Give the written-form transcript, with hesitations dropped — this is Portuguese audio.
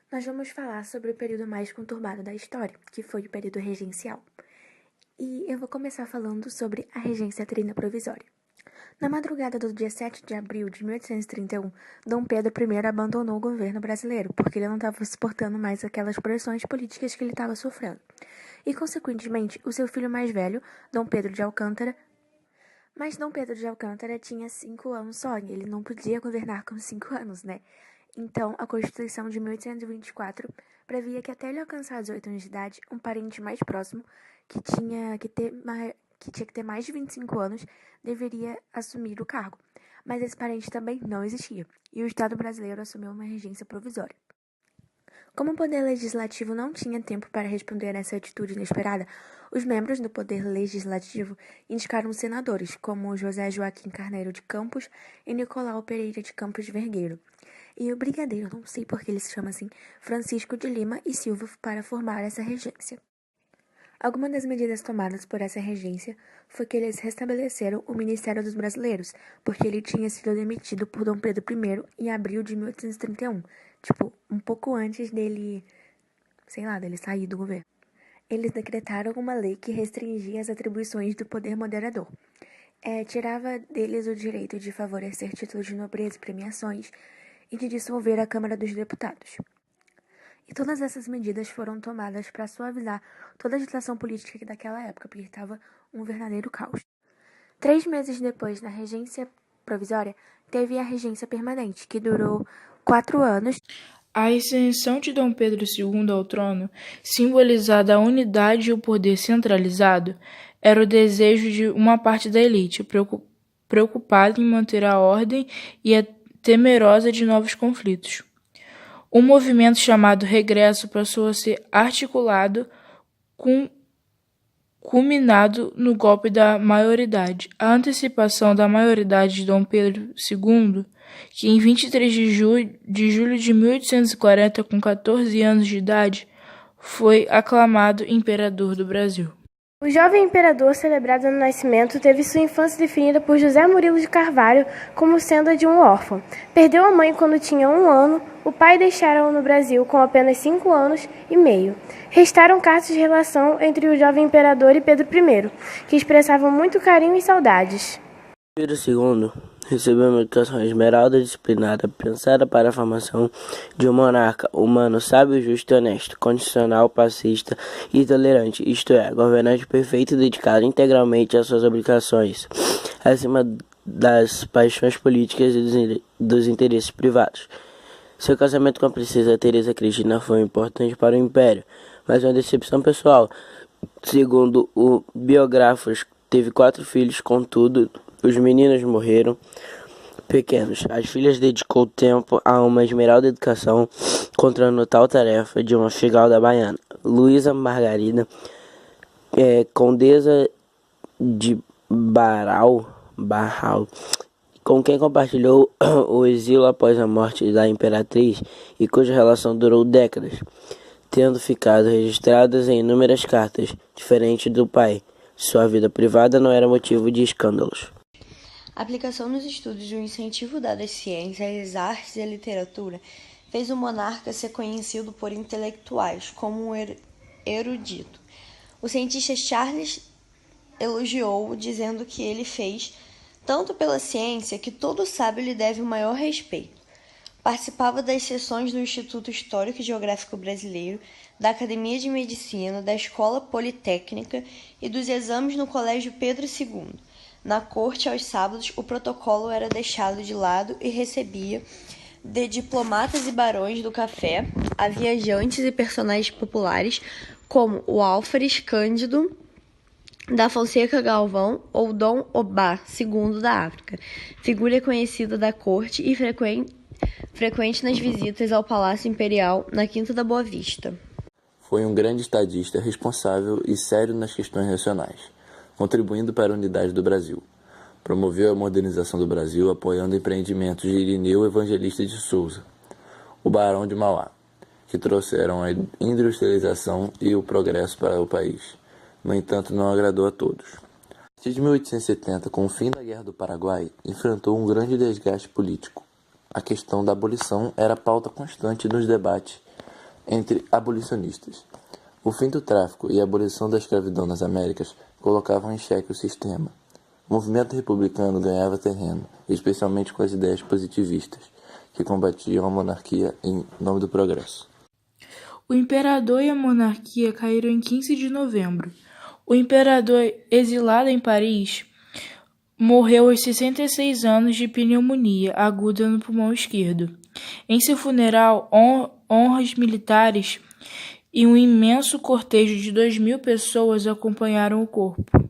Nós vamos falar sobre o período mais conturbado da história, que foi o período regencial. E eu vou começar falando sobre a regência trina provisória. Na madrugada do dia 7 de abril de 1831, Dom Pedro I abandonou o governo brasileiro, porque ele não estava suportando mais aquelas pressões políticas que ele estava sofrendo. E, consequentemente, o seu filho mais velho, Dom Pedro de Alcântara, tinha 5 anos só, e ele não podia governar com 5 anos, né? Então, a Constituição de 1824 previa que até ele alcançar 18 anos de idade, um parente mais próximo, que tinha que ter mais de 25 anos, deveria assumir o cargo. Mas esse parente também não existia, e o Estado brasileiro assumiu uma regência provisória. Como o Poder Legislativo não tinha tempo para responder a essa atitude inesperada, os membros do Poder Legislativo indicaram senadores, como José Joaquim Carneiro de Campos e Nicolau Pereira de Campos Vergueiro, e o brigadeiro, não sei por que ele se chama assim, Francisco de Lima e Silva, para formar essa regência. Algumas das medidas tomadas por essa regência foi que eles restabeleceram o Ministério dos Brasileiros, porque ele tinha sido demitido por Dom Pedro I em abril de 1831, um pouco antes dele sair do governo. Eles decretaram uma lei que restringia as atribuições do poder moderador. Tirava deles o direito de favorecer títulos de nobreza e premiações e de dissolver a Câmara dos Deputados. E todas essas medidas foram tomadas para suavizar toda a agitação política daquela época, porque estava um verdadeiro caos. 3 meses depois da regência provisória, teve a regência permanente, que durou 4 anos. A ascensão de Dom Pedro II ao trono, simbolizada a unidade e o poder centralizado, era o desejo de uma parte da elite, preocupada em manter a ordem e temerosa de novos conflitos. Um movimento chamado Regresso passou a ser articulado, culminado no golpe da maioridade. A antecipação da maioridade de Dom Pedro II, que em 23 de julho de 1840, com 14 anos de idade, foi aclamado imperador do Brasil. O jovem imperador, celebrado no nascimento, teve sua infância definida por José Murilo de Carvalho como sendo a de um órfão. Perdeu a mãe quando tinha 1 ano, o pai deixara-o no Brasil com apenas 5 anos e meio. Restaram cartas de relação entre o jovem imperador e Pedro I, que expressavam muito carinho e saudades. Pedro II recebeu uma educação esmerada, disciplinada, pensada para a formação de um monarca humano, sábio, justo e honesto, constitucional, pacifista e tolerante, isto é, governante perfeito e dedicado integralmente às suas obrigações, acima das paixões políticas e dos interesses privados. Seu casamento com a princesa Teresa Cristina foi importante para o Império, mas uma decepção pessoal. Segundo o biógrafos, teve 4 filhos, contudo, os meninos morreram pequenos. As filhas dedicou tempo a uma esmerada educação, contrando tal tarefa de uma figalda baiana. Luísa Margarida, condesa de Barral, com quem compartilhou o exílio após a morte da imperatriz e cuja relação durou décadas, tendo ficado registradas em inúmeras cartas. Diferente do pai, sua vida privada não era motivo de escândalos. A aplicação nos estudos e o incentivo dado às ciências, às artes e à literatura fez o monarca ser conhecido por intelectuais como um erudito. O cientista Charles elogiou-o, dizendo que ele fez tanto pela ciência que todo sábio lhe deve o maior respeito. Participava das sessões do Instituto Histórico e Geográfico Brasileiro, da Academia de Medicina, da Escola Politécnica e dos exames no Colégio Pedro II. Na corte, aos sábados, o protocolo era deixado de lado e recebia de diplomatas e barões do café a viajantes e personagens populares como o Álvares Cândido da Fonseca Galvão ou Dom Obá II da África, figura conhecida da corte e frequente nas visitas ao Palácio Imperial na Quinta da Boa Vista. Foi um grande estadista, responsável e sério nas questões nacionais, contribuindo para a unidade do Brasil. Promoveu a modernização do Brasil, apoiando empreendimentos de Irineu Evangelista de Souza, o Barão de Mauá, que trouxeram a industrialização e o progresso para o país. No entanto, não agradou a todos. Desde 1870, com o fim da Guerra do Paraguai, enfrentou um grande desgaste político. A questão da abolição era pauta constante nos debates entre abolicionistas. O fim do tráfico e a abolição da escravidão nas Américas colocavam em xeque o sistema. O movimento republicano ganhava terreno, especialmente com as ideias positivistas, que combatiam a monarquia em nome do progresso. O imperador e a monarquia caíram em 15 de novembro. O imperador, exilado em Paris, morreu aos 66 anos de pneumonia aguda no pulmão esquerdo. Em seu funeral, honras militares e um imenso cortejo de 2.000 pessoas acompanharam o corpo.